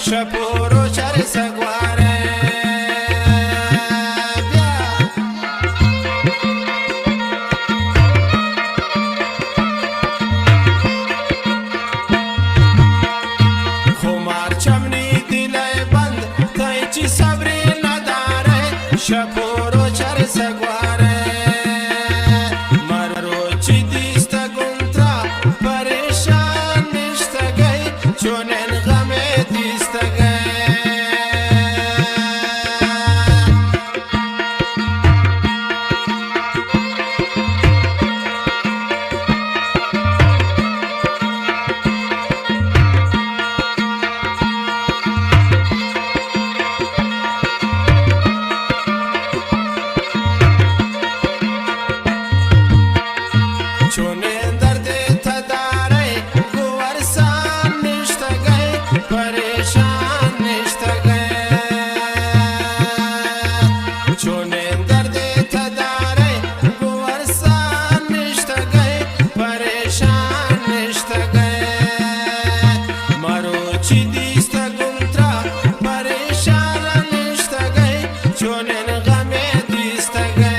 شپورو چر سگواره خمار چمنی دلی بند تای چی صبری نداره شپورو چر سگواره مرو چی دیست گونترا پریشان نشتگی چونن غم دیستگی چونن درد تداره گوارسان نشتگی پریشان نشتگی چونن درد تداره گوارسان نشتگی پریشان نشتگی مرو چی دیست گونترا پریشان نشتگی چونن غم دیستگی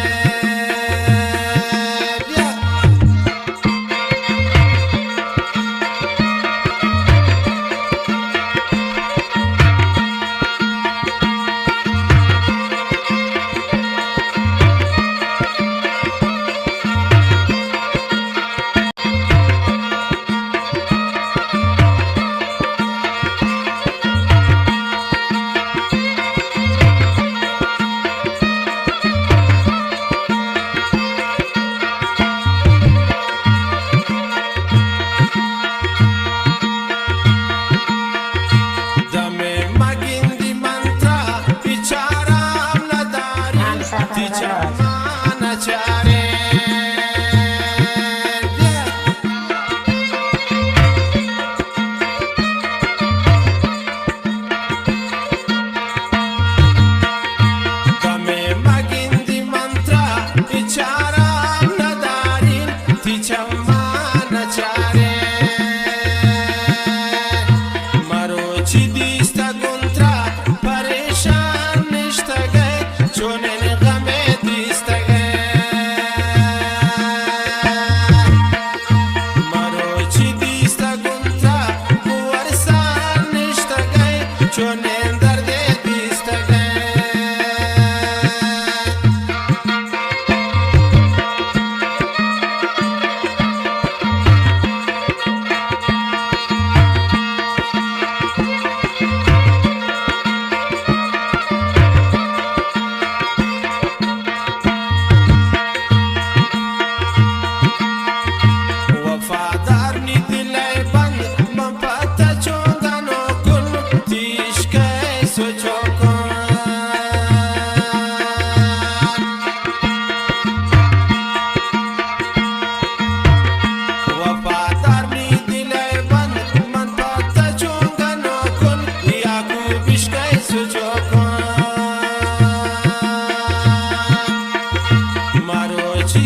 Marocci